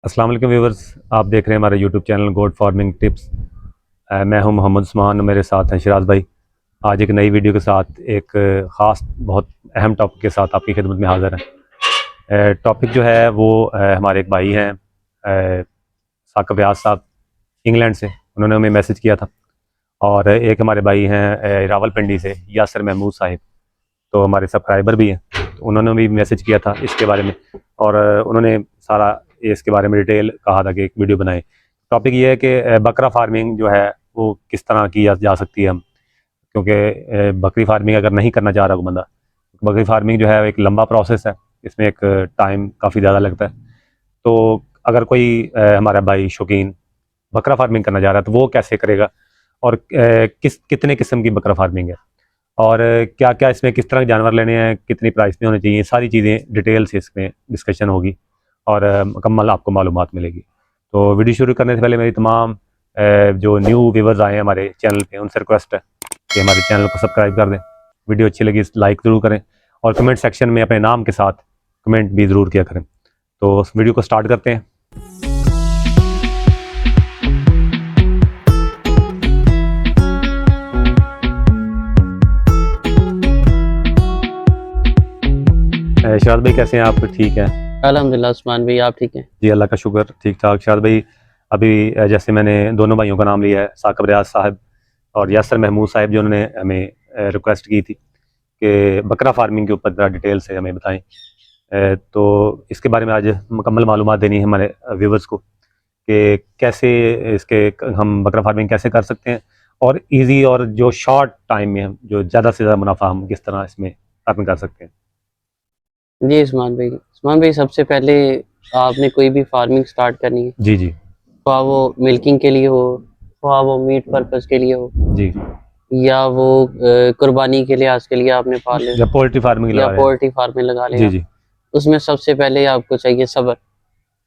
अस्सलाम वालेकुम व्यूवर्स, आप देख रहे हैं हमारे यूट्यूब चैनल गोड फार्मिंग टिप्स। मैं हूं मोहम्मद उस्मान, मेरे साथ हैं शिराज भाई। आज एक नई वीडियो के साथ एक ख़ास बहुत अहम टॉपिक के साथ आपकी खिदमत में हाज़िर हैं। टॉपिक जो है वो हमारे एक भाई हैं साकिब रियाज साहब, इंग्लैंड से। उन्होंने हमें मैसेज किया था। और एक हमारे भाई हैं रावलपिंडी से यासर महमूद साहिब, तो हमारे सब्सक्राइबर भी हैं। तो उन्होंने भी मैसेज किया था इसके बारे में, और उन्होंने सारा इसके बारे में डिटेल कहा था कि एक वीडियो बनाए। टॉपिक ये है कि बकरा फार्मिंग जो है वो किस तरह की जा सकती है हम, क्योंकि बकरी फार्मिंग अगर नहीं करना चाह रहा कोई बंदा, बकरी फार्मिंग जो है एक लंबा प्रोसेस है, इसमें एक टाइम काफ़ी ज़्यादा लगता है। तो अगर कोई हमारा भाई शौकीन बकरा फार्मिंग करना चाह रहा है तो वो कैसे करेगा, और कितने किस्म की बकरा फार्मिंग है, और क्या क्या इसमें किस तरह के जानवर लेने हैं, कितनी प्राइस में होने चाहिए, सारी चीज़ें डिटेल से इसमें डिस्कशन होगी और मुकम्मल आपको मालूमात मिलेगी। तो वीडियो शुरू करने से पहले मेरी तमाम जो न्यू व्यूवर्स आए हैं हमारे चैनल पे, उनसे रिक्वेस्ट है कि हमारे चैनल को सब्सक्राइब कर दें। वीडियो अच्छी लगी लाइक ज़रूर करें, और कमेंट सेक्शन में अपने नाम के साथ कमेंट भी ज़रूर किया करें। तो उस वीडियो को स्टार्ट करते हैं। शाद भाई कैसे हैं आप? ठीक हैं अल्हम्दुलिल्लाह। उस्मान भाई आप ठीक हैं? जी, अल्लाह का शुक्र, ठीक ठाक। शाद भाई अभी जैसे मैंने दोनों भाइयों का नाम लिया है, साकिब रियाज साहब और यासर महमूद साहब, जो उन्होंने हमें रिक्वेस्ट की थी कि बकरा फार्मिंग के ऊपर ज़रा डिटेल से हमें बताएं। तो इसके बारे में आज मुकम्मल मालूमात देनी है हमारे व्यूवर्स को कि कैसे इसके हम बकरा फार्मिंग कैसे कर सकते हैं, और इजी और जो शॉर्ट टाइम में हम जो ज़्यादा से ज़्यादा मुनाफा हम किस तरह इसमें अर्न कर सकते हैं। जी उस्मान भाई सबसे पहले आपने कोई भी फार्मिंग स्टार्ट करनी है, जी जी ख्वाह वो मिल्किंग के लिए हो, ख्वाह वो मीट पर्पस के लिए हो, जी, या वो कुर्बानी के लिए आज के लिए आपने पाल ले, या पोल्ट्री फार्मिंग या लगा रहे हैं। पोल्ट्री फार्मिंग लगा जी लिया, जी उसमें सबसे पहले आपको चाहिए सब्र।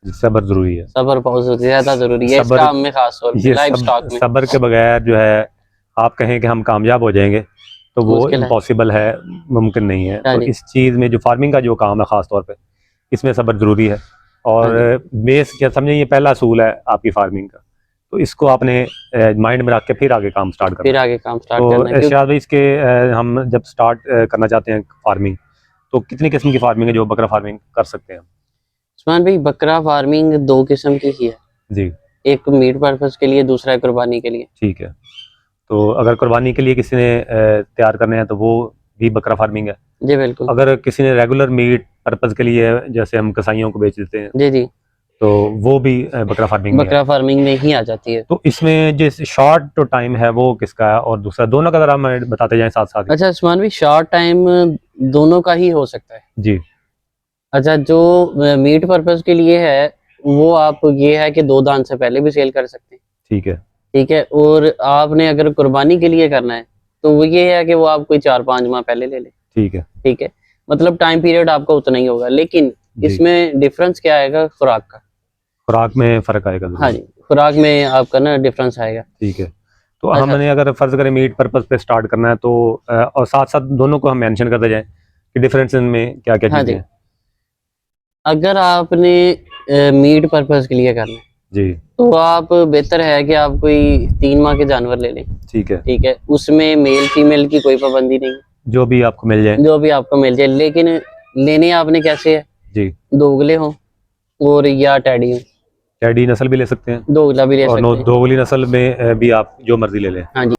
जी, सब्र ज़रूरी है। सब्र बहुत ज़्यादा ज़रूरी है इस सब्र, काम में, खास तौर पे लाइव स्टॉक में। सब्र के बगैर जो है आप कहें कि हम कामयाब हो जाएंगे तो वो मुश्किल है। इम्पॉसिबल है, मुमकिन नहीं है। हाँ तो जी, इस चीज़ में जो फार्मिंग का जो काम है ख़ास तौर पे, इसमें सब्र ज़रूरी है। हाँ और जी, बेस क्या समझें, ये पहला असूल है आपकी फार्मिंग का, तो इसको आपने माइंड में रख के फिर आगे काम स्टार्ट करना फिर है। आगे काम स्टार्ट करना है तो क्योंकि शायद भाई इसके हम जब स्टार्ट करना चाहते हैं फार्मिंग, तो कितनी किस्म की फार्मिंग है जो बकरा फार्मिंग कर सकते हैं हम? उस्मान भाई बकरा फार्मिंग दो किस्म की ही है, जी एक मीट पर्पस के लिए, दूसरा है कुर्बानी के लिए। ठीक है। तो अगर कुर्बानी के लिए किसी ने तैयार करने हैं तो वो भी बकरा फार्मिंग है। जी बिल्कुल। अगर किसी ने रेगुलर मीट पर्पज़ के लिए, जैसे हम कसाईयों को बेच देते हैं, जी जी, तो वो भी बकरा फार्मिंग में है। बकरा फार्मिंग में ही आ जाती है। तो इसमें जिस शॉर्ट तो टाइम है वो किसका है, और दूसरा दोनों का ज़रा हमें बताते जाएं साथ साथ ही। अच्छा उस्मान भाई, शॉर्ट टाइम दोनों का ही हो सकता है। जी अच्छा, जो मीट पर्पस के लिए है वो आप ये है कि 2 दान से पहले भी सेल कर सकते हैं, ठीक है ठीक है। और आपने अगर कुर्बानी के लिए करना है तो वो ये है कि वो आप कोई 4-5 माह पहले ले लें, ठीक है ठीक है। मतलब टाइम पीरियड आपका उतना ही होगा, लेकिन जी। इसमें डिफरेंस क्या आएगा? खुराक का। खुराक में फ़र्क आएगा हाँ ज़रूर। जी, खुराक में आपका ना डिफरेंस आएगा। ठीक है। तो अच्छा, हमने अगर फ़र्ज़ करें मीट पर्पज़ पे स्टार्ट करना है तो और साथ साथ दोनों को हम मेंशन करते जाएं कि डिफरेंस इनमें क्या क्या हाँ चीज़ें जी, हैं। अगर आपने मीट पर्पस के लिए करना है जी तो आप बेहतर है कि आप कोई 3 माह के जानवर ले लें, ठीक है, ठीक है। उसमें मेल फीमेल की कोई पाबंदी नहीं, जो भी आपको मिल जाए। जो भी आपको मिल जाए, लेकिन लेने आपने कैसे है? जी, दोगले हों और या टैडी हों, टेडी नस्ल भी ले सकते हैं, दोगला भी ले और सकते हैं। दोगली नस्ल में भी आप जो मर्जी ले लें। हाँ जी।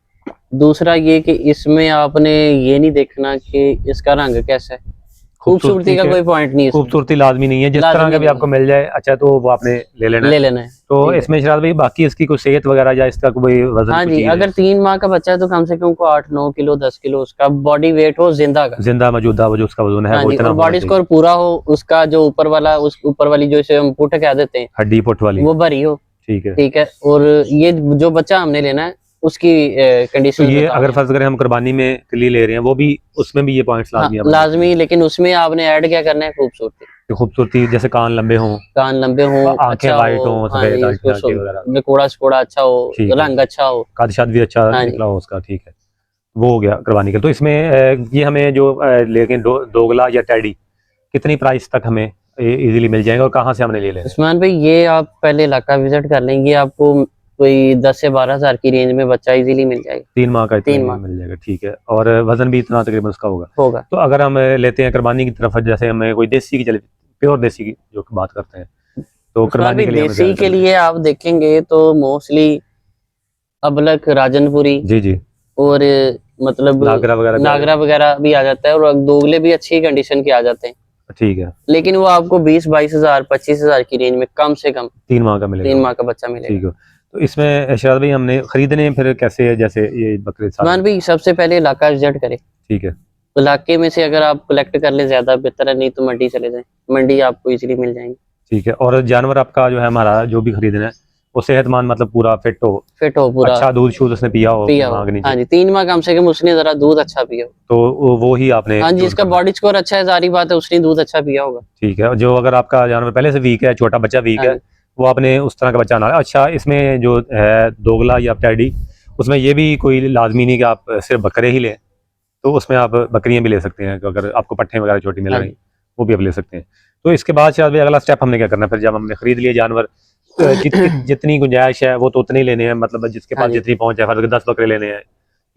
दूसरा ये कि इसमें आपने ये नहीं देखना कि इसका रंग कैसा है, खूबसूरती का कोई पॉइंट नहीं है इसमें, खूबसूरती लाजमी नहीं है, जिस तरह का लाजमी भी नहीं आपको मिल जाए अच्छा तो वो आपने ले लेना है, है। ले लेना है, तो ठीक है। इसमें शराब भाई बाकी इसकी कोई सेहत वगैरह या इसका कोई वजन हाँ कुछ जी, चीज़ है? अगर 3 माह का बच्चा है तो कम से कम को 8-9 किलो 10 किलो उसका बॉडी वेट हो जिंदा का। जिंदा मौजूदा वो जो उसका वजन है हाँ वो जी, इतना और होना बॉडी चाहिए। स्कोर पूरा हो उसका, जो ऊपर वाला, उस ऊपर वाली जो इसे हम पुट कह देते हैं, हड्डी पुट वाली। वो भरी हो, ठीक है। ठीक है। और ये जो बच्चा हमने लेना है उसकी तो कंडीशन ये बता अगर रहे हैं। फर्ज करें हम कुर्बानी में के लिए ले रहे हैं, वो भी उसमें भी ये पॉइंट्स हाँ लाजमी बनने चाहिए लाजमी, लेकिन उसमें आपने ऐड क्या करना है? खूबसूरती। कि खूबसूरती, जैसे कान लंबे हों, कान लंबे हों, आंखें अच्छा वाइट हो, हों, हाँ सफेद जी, आंखें वगैरह। निकोड़ा सिकोड़ा अच्छा हो, ठीक है। रंग अच्छा हो। कद शद भी अच्छा हाँ जी, निकला हो उसका। ठीक है, वो हो गया कुर्बानी का। तो इसमें ये हमें जो लेकिन दोगला या टैडी कितनी प्राइस तक हमें इजीली मिल जाएंगे और कहाँ से हमने ले लेना है? उस्मान भाई ये आप पहले इलाका विजिट कर लेंगे, आपको कोई 10 से 12 हज़ार की रेंज में बच्चा इजीली मिल जाएगा। 3 माह का इतना 3 माह मिल जाएगा, ठीक है। और वजन भी इतना तकरीबन उसका होगा। होगा। तो अगर हम लेते हैं कुर्बानी की तरफ, जैसे हमें कोई देसी की चले, प्योर देसी की जो बात करते हैं, तो उस्मान कुर्बानी भाई के लिए हमें देसी के लिए आप देखेंगे तो मोस्टली अबलक, राजनपुरी जी जी, और मतलब नागरा वगैरह भी आ नागरा वगैरह भी आ जाता है, और दोगले भी अच्छी कंडीशन के आ जाते हैं, ठीक है। लेकिन वो आपको 20-22 हज़ार 25 हज़ार की रेंज में कम से कम 3 माह का मिलेगा। 3 माह का बच्चा मिलेगा। ठीक है। तो इसमें शराद भाई हमने खरीदने फिर कैसे है, जैसे ये बकरे सारे? उस्मान भाई सबसे पहले इलाका विजिट करें, ठीक है, तो इलाके में से अगर आप कलेक्ट कर ले ज्यादा बेहतर है, नहीं तो मंडी चले जाएं, मंडी आपको इजीली मिल जाएंगे। ठीक है। और जानवर आपका जो है हमारा जो भी खरीदना है वो सेहतमंद, मतलब पूरा फिट हो, फिट हो पूरा, अच्छा दूध शूध उसने पिया हो पिया हो। माँ के नीचे, हाँ जी, 3 माह कम से कम उसने जरा दूध अच्छा पिया हो। तो वो ही आपने हाँ जी, choose इसका करना है। बॉडी स्कोर अच्छा है, सारी बात है, उसने दूध अच्छा पिया होगा। ठीक है। जो अगर आपका जानवर पहले से वीक है, छोटा बच्चा वीक हाँ है, जी। वो आपने उस तरह का बच्चा ना। अच्छा, इसमें जो है दोगला या टेडी, उसमें ये भी कोई लाजमी नहीं कि आप सिर्फ बकरे ही लें, तो उसमें आप बकरियां भी ले सकते हैं, तो अगर आपको पट्ठे वगैरह छोटी मिल हाँ रही वो भी आप ले सकते हैं। तो इसके बाद शायद भाई अगला स्टेप हमने क्या करना है? फिर जब हमने खरीद लिए जानवर, जितनी गुंजाइश है वो तो उतने ही लेने हैं, मतलब जिसके हाँ पास जी। जितनी पहुंच है, फर्ज 10 बकरे लेने हैं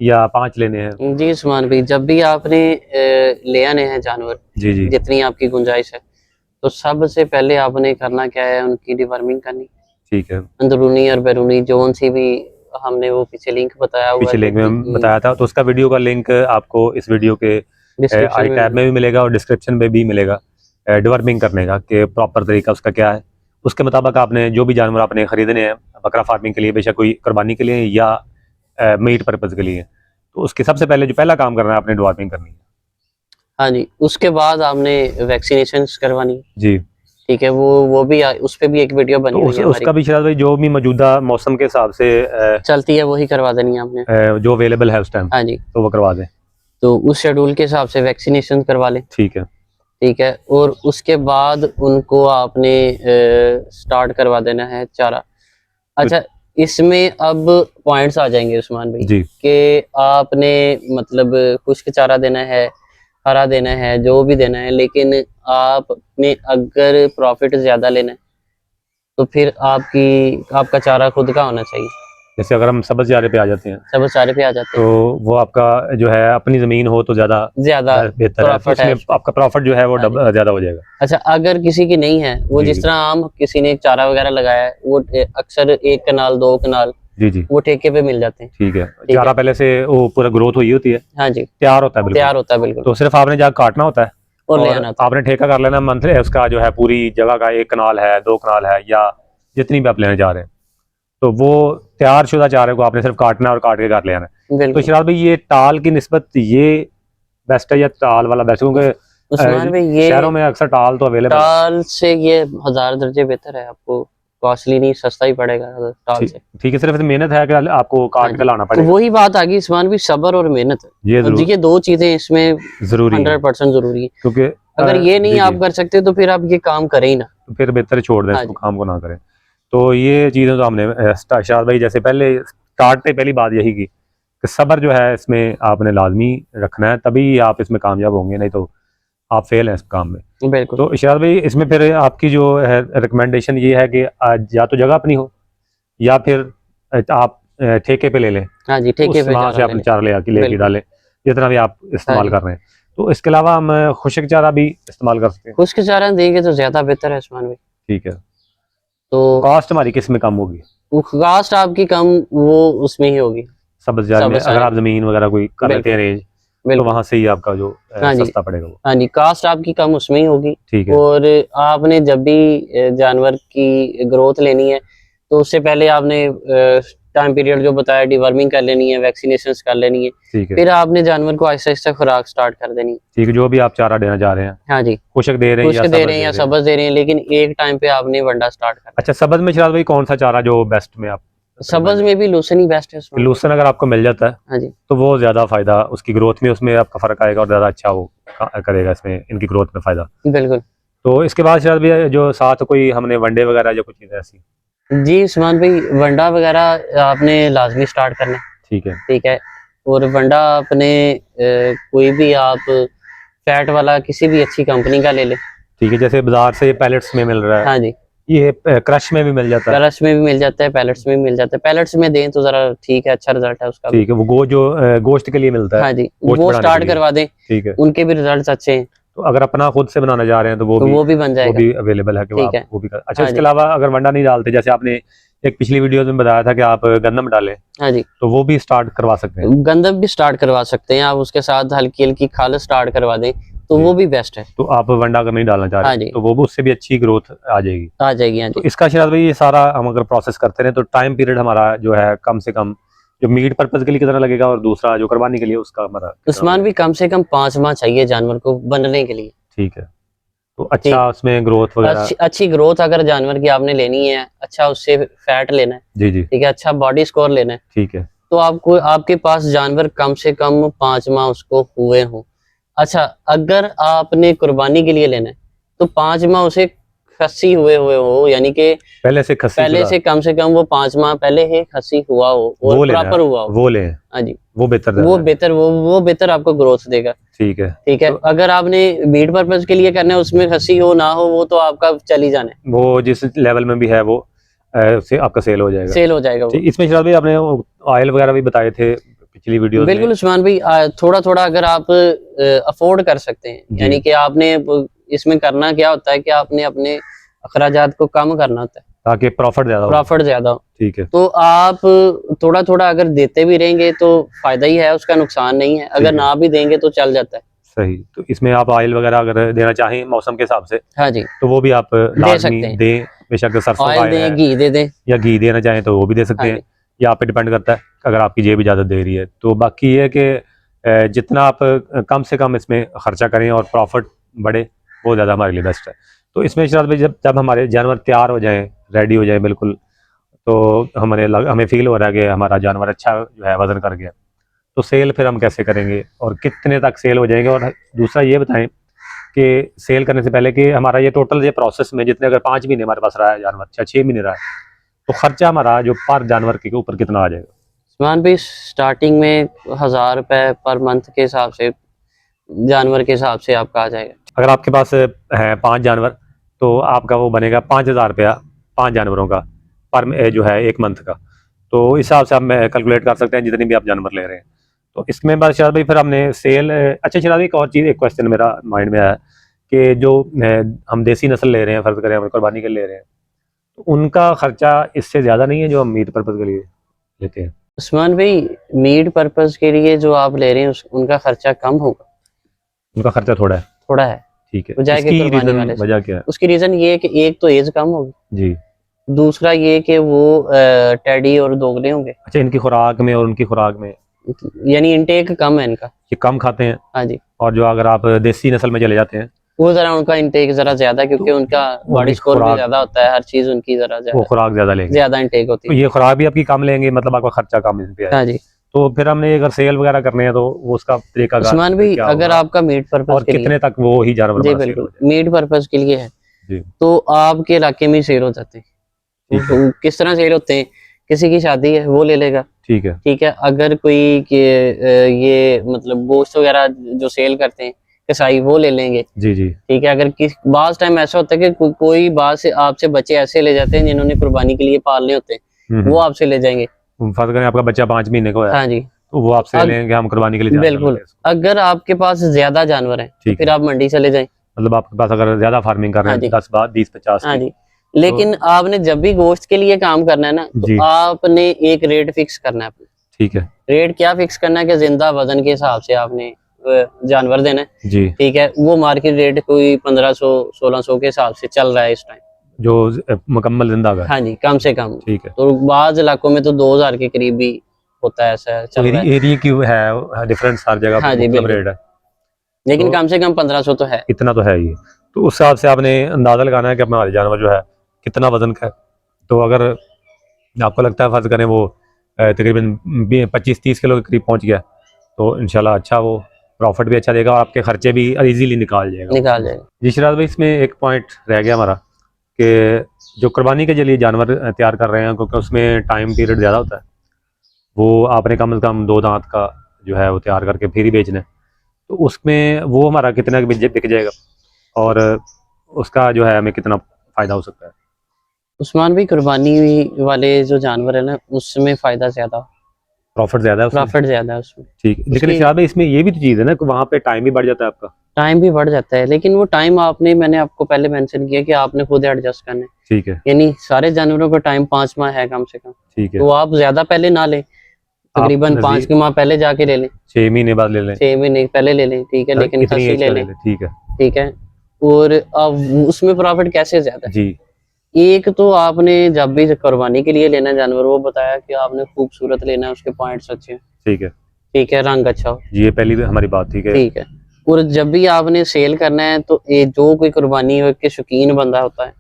या 5 लेने हैं। जी उस्मान भाई, जब भी आपने ले आने हैं जानवर, जी जी, जितनी आपकी गुंजाइश है, तो सबसे पहले आपने करना क्या है, उनकी डिवर्मिंग करनी, ठीक है। अंदरूनी और बैरूनी जोन सी भी हमने वो पीछे लिंक बताया हुआ पीछे लिंक में बताया था, तो उसका वीडियो का लिंक आपको इस वीडियो के डिस्क्रिप्शन आई टैब में भी मिलेगा और डिस्क्रिप्शन में भी मिलेगा, डिवर्मिंग करने का कि प्रॉपर तरीका उसका क्या है। उसके मुताबिक आपने जो भी जानवर आपने खरीदने हैं बकरा फार्मिंग के लिए, बेशक कोई कुर्बानी के लिए या मीट पर्पज़ के लिए, तो उसके सबसे पहले जो पहला काम करना है आपने डिवर्मिंग करनी है। हाँ जी, उसके बाद आपने वैक्सीनेशन करवानी है। जी, ठीक है, वो भी उस पे भी एक वीडियो बनी तो हुई है उसका हमारी, भी शायद भाई जो भी मौजूदा मौसम के हिसाब से चलती है, वही करवा देनी है आपने। जो अवेलेबल है उस टाइम, हाँ जी, तो वो करवा दें। तो उस शेड्यूल के हिसाब से वैक्सीनेशन करवा लें। ठीक है, ठीक है, और उसके बाद उनको आपने स्टार्ट करवा देना है चारा। अच्छा, इसमें अब पॉइंट्स आ जाएंगे उस्मान भाई, जी कि आपने मतलब खुश्क चारा देना है, हरा देना है, जो भी देना है, लेकिन आपने अगर प्रॉफिट ज्यादा लेना है तो फिर आपका चारा खुद का होना चाहिए। जैसे अगर हम सब्ज चारे पे आ जाते हैं, सब चारे पे आ जाते तो हैं, वो आपका जो है अपनी ज़मीन हो तो ज़्यादा ज्यादा बेहतर है, तो प्रॉफिट है। उसमें आपका प्रॉफिट जो है वो हाँ जी। ज़्यादा हो जाएगा। अच्छा, अगर किसी की नहीं है, वो जी जिस जी तरह आम किसी ने चारा वगैरह लगाया है, वो अक्सर 1 कनाल 2 कनाल जी जी, वो ठेके पे मिल जाते हैं। ठीक है। ठीक चारा है। पहले से वो पूरा ग्रोथ हुई होती है, हाँ जी, तैयार होता है बिल्कुल, तैयार होता है बिल्कुल, तो सिर्फ आपने जाकर काटना होता है और ले और आना था। आपने ठेका कर लेना मंथली उसका, जो है पूरी जगह का 1 कनाल है, 2 कनाल है, या जितनी भी आप लेने जा रहे हैं, तो वो तैयार शुदा चारे को आपने सिर्फ काटना है और काट के घर ले आना है। तो बिल्कुल शराब भाई ये टाल की निस्बत ये बेस्ट है या टाल वाला बेस्ट? क्योंकि उस्मान भाई, ये शहरों में अक्सर टाल तो अवेलेबल है। टाल से ये 1000 दर्जे बेहतर है, आपको कॉस्टली नहीं, सस्ता ही पड़ेगा टाल से। ठीक है, सिर्फ मेहनत है कि आपको हाँ काट जी, के लाना तो पड़ेगा। वही बात आ गई उस्मान भी, सब्र और मेहनत है, ये और जरूर ये 2 चीजें इसमें जरूरी है, 100% जरूरी है। क्योंकि अगर ये नहीं जी आप जी, कर सकते तो फिर आप ये काम करें ही ना। तो फिर बेहतर है छोड़ दें हाँ इसको, जी, काम को ना करें। तो ये चीज़ें तो हमने शाद भाई जैसे पहले स्टार्ट पे पहली बात यही की कि सब्र जो है इसमें आपने लाजमी रखना है, तभी आप इसमें कामयाब होंगे, नहीं तो आप फेल हैं इस काम में। बिल्कुल। तो इशाद भाई इसमें फिर आपकी जो है रिकमेंडेशन ये है कि या तो जगह अपनी हो या फिर आप ठेके पे ले लें, हाँ जी, ठेके पे वहाँ से चारा अपने ले चारा ले आके बिल्कुल। डालें, जितना भी आप हाँ इस्तेमाल जी, कर रहे हैं। तो इसके अलावा हम खुशक चारा भी इस्तेमाल कर सकते हैं। खुश्क चारा देंगे तो ज्यादा बेहतर है उस्मान भाई। ठीक है। तो कॉस्ट हमारी किस में कम होगी? कास्ट आपकी कम वो उसमें ही होगी, सब्ज चारे में, सब्ज़ अगर चारे आप जमीन वगैरह कोई कर लेते हैं बिल्कुल अरेंज, तो बिल्कुल। वहां से ही आपका जो हाँ जी, सस्ता पड़ेगा वो। हाँ जी, कास्ट आपकी कम उसमें ही होगी। ठीक है, और आपने जब भी जानवर की ग्रोथ लेनी है, तो उससे पहले आपने टाइम पीरियड जो बताया, डिवर्मिंग कर लेनी है, वैक्सीनेशन कर लेनी है, ठीक है, फिर आपने जानवर को आहिस्ता आहिस्ता खुराक स्टार्ट कर देनी है। ठीक है। जो भी आप चारा देना चाह रहे हैं, हाँ जी, खुशक दे रहे हैं या खुश्क दे सब्ज रहे हैं या दे रहे हैं? सब्ज दे रहे हैं, लेकिन एक टाइम पे आपने वंडा स्टार्ट करना अच्छा, सब्ज में शराब भाई कौन सा चारा जो बेस्ट में आप? है। सब्ज में भी लूसन ही बेस्ट है उसमें। लूसन अगर आपको मिल जाता है हाँ जी, तो वो ज़्यादा फ़ायदा उसकी ग्रोथ में, उसमें आपका फ़र्क आएगा और ज़्यादा अच्छा वो करेगा इसमें, इनकी ग्रोथ में फ़ायदा। बिल्कुल। तो इसके बाद शायद भी जो साथ कोई हमने वनडे वगैरह या कुछ चीज़ ऐसी? जी उस्मान भाई, वंडा वगैरह आपने लाजमी स्टार्ट करना है। ठीक है, ठीक है, और वंडा आपने कोई भी आप फैट वाला किसी भी अच्छी कंपनी का ले ले। ठीक है, जैसे बाजार से पैलेट्स में मिल रहा है, हाँ जी, ये क्रश में भी मिल जाता है? क्रश में भी मिल जाता है, पैलेट्स में भी मिल जाता है। पैलेट्स में दें तो जरा ठीक है, अच्छा रिजल्ट है उसका भी। ठीक है, वो जो गोश्त के लिए मिलता है, हाँ जी, गोश्त वो बढ़ाने स्टार्ट के लिए। करवा दें, ठीक है, उनके भी रिजल्ट अच्छे हैं, तो अगर अपना खुद से बनाना चाह रहे हैं तो तो वो भी बन वो जाएगा। भी अवेलेबल है कि ठीक है, वो भी कर। अच्छा, हाँ इसके जी, अलावा अगर वंडा नहीं डालते, जैसे आपने एक पिछली वीडियो में बताया था कि आप गंदम डालें, हाँ जी, तो वो भी स्टार्ट करवा सकते हैं? गंदम भी स्टार्ट करवा सकते हैं आप, उसके साथ हल्की हल्की खाल स्टार्ट करवा दें तो जी। वो भी बेस्ट है। तो आप वंडा अगर नहीं डालना चाह हाँ रहे जी, तो वो भी उससे भी अच्छी ग्रोथ आ जाएगी। आ जाएगी। हाँ तो जी, इसका शायद भाई ये सारा हम अगर प्रोसेस करते रहे तो टाइम पीरियड हमारा जो है कम से कम, जो मीट पर्पज के लिए कितना लगेगा और दूसरा जो कुर्बानी के लिए उसका हमारा कितना उस्मान लगेगा? भी कम से कम 5 माह चाहिए जानवर को बनने के लिए। ठीक है, तो ठीक, अच्छा उसमें ग्रोथ वगैरह? अच्छी ग्रोथ अगर जानवर की आपने लेनी है, अच्छा उससे फैट लेना है, जी जी, ठीक है, अच्छा बॉडी स्कोर लेना है, ठीक है, तो आपको आपके पास जानवर कम से कम 5 माह उसको हुए हों। अच्छा, अगर आपने कुर्बानी के लिए लेना है तो 5 माह उसे खस्सी हुए हुए हो, यानी कि पहले से खस्सी पहले से कम वो 5 माह पहले ही खस्सी हुआ हो और वो लेना है, प्रॉपर हुआ हो। वो लें, हाँ जी, वो बेहतर वो रहता है। बेहतर वो बेहतर आपको ग्रोथ देगा। ठीक है, ठीक है, तो अगर आपने मीट पर्पज के लिए करना है, उसमें खस्सी हो ना हो वो तो आपका चल ही जाना है, वो जिस लेवल में भी है वो से आपका सेल हो जाएगा। सेल हो जाएगा वो। ठीक, इसमें शायद भाई आपने ऑयल वगैरह भी बताए थे पिछली वीडियोस में। बिल्कुल उस्मान भाई, थोड़ा थोड़ा अगर आप अफोर्ड कर सकते हैं, जी। यानी कि आपने इसमें करना क्या होता है कि आपने अपने अखराजात को कम करना होता है, ताकि प्रॉफिट ज्यादा हो। प्रॉफिट ज्यादा हो। ठीक है, तो आप थोड़ा थोड़ा अगर देते भी रहेंगे तो फायदा ही है, उसका नुकसान नहीं है, अगर ठीक है, ना भी देंगे तो चल जाता है। सही। तो इसमें आप ऑयल वगैरह अगर देना चाहें मौसम के हिसाब से हाँ जी, तो वो भी आप दे लाजमी सकते हैं, दें, बेशक सरसों का ऑयल ऑयल दें, है घी दे दें। या घी देना चाहें तो वो भी दे सकते हाँ हैं, जी, या आप पे डिपेंड करता है अगर आपकी जेब इजाज़त दे रही है तो। बाकी ये है कि जितना आप कम से कम इसमें खर्चा करें और प्रॉफिट बढ़े, वो ज़्यादा हमारे लिए बेस्ट है। तो इसमें शायद भाई जब जब हमारे जानवर तैयार हो जाएं, रेडी हो जाए बिल्कुल, तो हमें फील हो रहा है कि हमारा जानवर अच्छा जो है वजन कर गया, तो सेल फिर हम कैसे करेंगे और कितने तक सेल हो जाएंगे? और दूसरा ये बताएं कि सेल करने से पहले कि हमारा ये टोटल ये प्रोसेस में जितने, अगर 5 महीने हमारे पास रहा है जानवर, 6 महीने रहा है, तो खर्चा हमारा जो पर जानवर के ऊपर कितना आ जाएगा? उस्मान भाई स्टार्टिंग में 1000 रुपए पर मंथ के हिसाब से, जानवर के हिसाब से आपका आ जाएगा। अगर आपके पास है 5 जानवर तो आपका वो बनेगा 5,000 रुपया 5 जानवरों का पर जो है 1 मंथ का। तो इस हिसाब से आप कैलकुलेट कर सकते हैं जितने भी आप जानवर ले रहे हैं। तो इसमें बस शायद भाई फिर हमने सेल, अच्छा शायद एक और चीज़, एक क्वेश्चन मेरा माइंड में आया कि जो हम देसी नस्ल ले रहे हैं, फ़र्ज़ करें हम कुर्बानी के लिए ले रहे हैं, तो उनका खर्चा इससे ज़्यादा नहीं है जो हम मीट पर्पज़ के लिए लेते हैं? उस्मान भाई मीट पर्पस के लिए जो आप ले रहे हैं उनका खर्चा कम होगा, उनका खर्चा थोड़ा है? थोड़ा है, ठीक है, वो जाएगा इसकी कुर्बानी रीज़न वाले से। वजह क्या है? उसकी रीजन ये है कि एक तो एज कम होगी, जी। दूसरा ये कि वो टेडी और दोगले होंगे, अच्छा, इनकी खुराक में और उनकी खुराक में यानी इनटेक कम है इनका। ये कम खाते हैं, हाँ जी, और जो अगर आप देसी नस्ल में चले जाते हैं वो जरा उनका इनटेक जरा ज्यादा, क्योंकि तो उनका वो बॉडी भी स्कोर भी खुराक, ज्यादा होता है, हर चीज उनकी जरा वो खुराक ज़्यादा लेंगे, ज्यादा इनटेक होती तो है। ये खुराक भी आपकी कम लेंगे, मतलब आपका खर्चा कम इन पे हाँ है। जी, तो फिर हमने अगर सेल वगैरह करने हैं तो वो उसका तरीका उस्मान भाई क्या अगर होगा आपका मीट पर्पस और के लिए, कितने तक वो ही जानवर जी हमारा सेल हो बिल्कुल जाए? मीट पर्पस के लिए है, जी, तो आपके इलाके में सेल हो जाते हैं। ठीक है, वो किस तरह सेल होते हैं, किसी की शादी है वो ले लेगा, ठीक है, ठीक है, अगर कोई ये मतलब गोश्त वगैरह जो सेल करते हैं कसाई, वो ले लेंगे, जी जी, ठीक है। अगर किस बाज टाइम ऐसा होता है कि कोई बात से आपसे बच्चे ऐसे ले जाते हैं जिन्होंने कुर्बानी के लिए पालने होते हैं, वो आपसे ले जाएंगे। फर्ज करें आपका बच्चा 5 महीने का है, हाँ जी, तो वो आपसे लेंगे हम कुर्बानी के लिए जानवर बिल्कुल। लेंगे। अगर आपके पास ज्यादा जानवर हैं तो ठीक फिर है, आप मंडी चले जाएं। मतलब आपके पास अगर ज्यादा फार्मिंग कर रहे हाँ हैं जी, 10 बार 20-50 हाँ की, जी, लेकिन आपने जब भी गोश्त के लिए काम करना है ना, जी, तो आपने एक रेट फिक्स करना है। ठीक है, रेट क्या फिक्स करना है कि जिंदा वजन के हिसाब से आपने जानवर देना है, जी, ठीक है। वो मार्केट रेट कोई 1500-1600 के हिसाब से चल रहा है इस टाइम। जो मुकम्मल जिंदा का है। हाँ जी, कम से कम। ठीक है, तो बाज इलाकों में तो 2000 के करीब भी होता है, ऐसा तो चल रहा है। एरिया की है डिफरेंस, हर जगह हाँ जी, मतलब बिल्कुल, रेट है, लेकिन तो कम से कम 1500 तो है। इतना तो है ही। तो उस हिसाब से आपने अंदाजा लगाना है कि हमारे जानवर जो है कितना वजन का है। तो अगर आपको लगता है फर्ज करें वो तकरीबन 25-30 किलो के करीब पहुंच गया, तो इंशाल्लाह अच्छा वो प्रॉफिट भी अच्छा देगा और आपके खर्चे भी इजीली निकाल जाएगा। निकाल जाएगा। जी शिराज भाई, इसमें एक पॉइंट रह गया हमारा कि जो कुर्बानी के लिए जानवर तैयार कर रहे हैं, क्योंकि उसमें टाइम पीरियड ज़्यादा होता है, वो आपने कम से कम 2 दांत का जो है वो तैयार करके फिर ही बेचना है, तो उसमें वो हमारा कितना बिक जाएगा और उसका जो है हमें कितना फ़ायदा हो सकता है? उस्मान भाई, कुर्बानी वाले जो जानवर है ना, उसमें फ़ायदा ज़्यादा, प्रॉफिट ज़्यादा है उसमें? प्रॉफिट ज़्यादा है उसमें। ठीक, लेकिन उसकी इरशाद भाई इसमें ये भी तो चीज़ है ना कि वहाँ पे टाइम भी बढ़ जाता है आपका। टाइम भी बढ़ जाता है, लेकिन वो टाइम मैंने आपको पहले मेंशन किया कि आपने खुद एडजस्ट करना है। ठीक है, यानी सारे जानवरों का टाइम 5 माह है कम से कम, ठीक है। तो आप ज़्यादा पहले ना लें, आप तकरीबन 5 नज़दीक माह पहले जाके ले लें, 6 महीने बाद ले लें, 6 महीने पहले ले लें, ठीक है, लेकिन इतनी खस्सी एज ले का ले लें, लें, ठीक है। ठीक है। और अब उसमें प्रॉफिट कैसे ज़्यादा है? जी, एक तो आपने जब भी कुर्बानी के लिए लेना है जानवर, वो बताया कि आपने खूबसूरत लेना है, उसके पॉइंट्स अच्छे हैं, ठीक है। ठीक है, रंग अच्छा हो, जी, ये पहली भी हमारी बात, ठीक है। ठीक है। और जब भी आपने सेल करना है, तो ये जो कोई कुर्बानी के शौकीन बंदा होता है,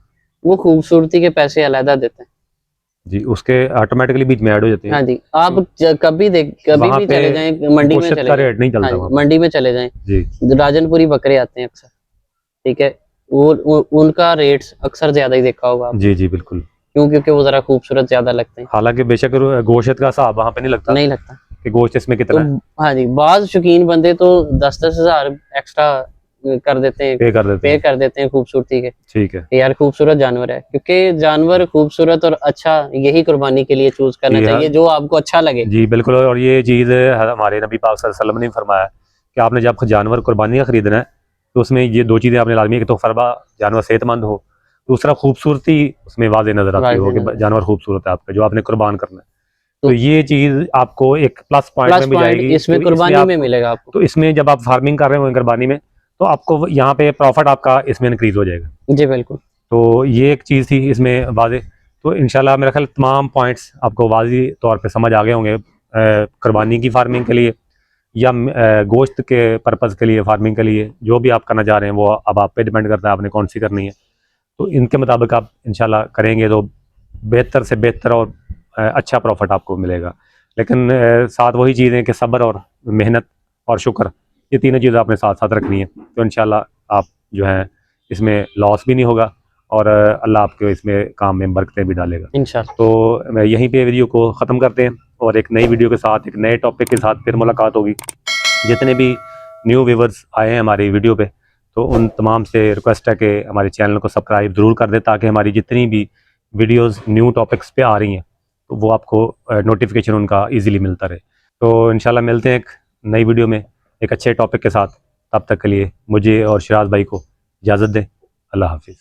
वो खूबसूरती के पैसे अलहदा देते हैं। जी, उसके ऑटोमेटिकली बीच में ऐड हो जाते हैं। हाँ जी, आप कभी वहाँ भी पे चले जाएं, मंडी में गोश्त चले का जाएं, रेट नहीं हाँ चलता जी, वहाँ पे। मंडी में चले जाएं, जी, राजनपुरी बकरे आते हैं अक्सर, ठीक है, उनका रेट अक्सर ज्यादा ही देखा होगा आपने, जी, जी, बिल्कुल। क्यों? क्योंकि वो जरा खूबसूरत ज्यादा लगते हैं। हालाँकि बेशक गोश्त का हिसाब वहाँ पे नहीं लगता नहीं लगता कि गोश्त इसमें तो, कितना है, हाँ जी, बाज शौकीन बंदे तो 10-10 हजार एक्स्ट्रा कर देते हैं, पे कर देते पे हैं। कर देते हैं खूबसूरती के, ठीक है। यार खूबसूरत जानवर है, क्योंकि जानवर खूबसूरत और अच्छा यही कुर्बानी के लिए चूज करना जी हाँ, चाहिए, जो आपको अच्छा लगे। जी बिल्कुल। और ये चीज़ हमारे नबी पाक सल्लल्लाहु अलैहि वसल्लम ने फरमाया कि आपने जब जानवर कुर्बानी का ख़रीदना है तो उसमें ये 2 चीज़ें आपने लाज़मी है कि तो फरबा जानवर सेहतमंद हो, दूसरा खूबसूरती उसमें वाज़ेह नज़र आती हो कि जानवर खूबसूरत है आपका जो आपने कुर्बान करना है। तो तो ये चीज़ आपको एक प्लस पॉइंट प्लस में भी पॉइंट जाएगी। इसमें तो इसमें कुर्बानी में आपको, मिलेगा आपको। तो इसमें जब आप फार्मिंग कर रहे हो कुर्बानी में, तो आपको यहाँ पे प्रॉफिट आपका इसमें इंक्रीज़ हो जाएगा। जी बिल्कुल। तो ये एक चीज़ थी इसमें वाज़ेह। तो इंशाल्लाह मेरा ख्याल तमाम पॉइंट्स आपको वाज़ी तौर पे समझ आ गए होंगे कुर्बानी की फार्मिंग के लिए या गोश्त के पर्पज़ के लिए फार्मिंग के लिए, जो भी आप करना चाह रहे हैं वो अब आप पे डिपेंड करता है आपने कौन सी करनी है। तो इनके मुताबिक आप इंशाल्लाह करेंगे तो बेहतर से बेहतर और अच्छा प्रॉफिट आपको मिलेगा। लेकिन साथ वही चीज़ है कि सब्र और मेहनत और शुक्र, ये तीनों चीज़ें आपने साथ साथ रखनी है। तो इंशाल्लाह आप जो है इसमें लॉस भी नहीं होगा और अल्लाह आपके इसमें काम में बरकतें भी डालेगा। इंशाल्लाह। तो मैं यहीं पे वीडियो को ख़त्म करते हैं और एक नई वीडियो के साथ, एक नए टॉपिक के साथ फिर मुलाकात होगी। जितने भी न्यू व्यूवर्स आए हैं हमारी वीडियो पे, तो उन तमाम से रिक्वेस्ट है कि हमारे चैनल को सब्सक्राइब ज़रूर कर दें, ताकि हमारी जितनी भी वीडियोस न्यू टॉपिक्स पे आ रही हैं तो वो आपको नोटिफिकेशन उनका इजीली मिलता रहे। तो इंशाल्लाह मिलते हैं एक नई वीडियो में एक अच्छे टॉपिक के साथ। तब तक के लिए मुझे और शिराज भाई को इजाज़त दें। अल्लाह हाफिज़।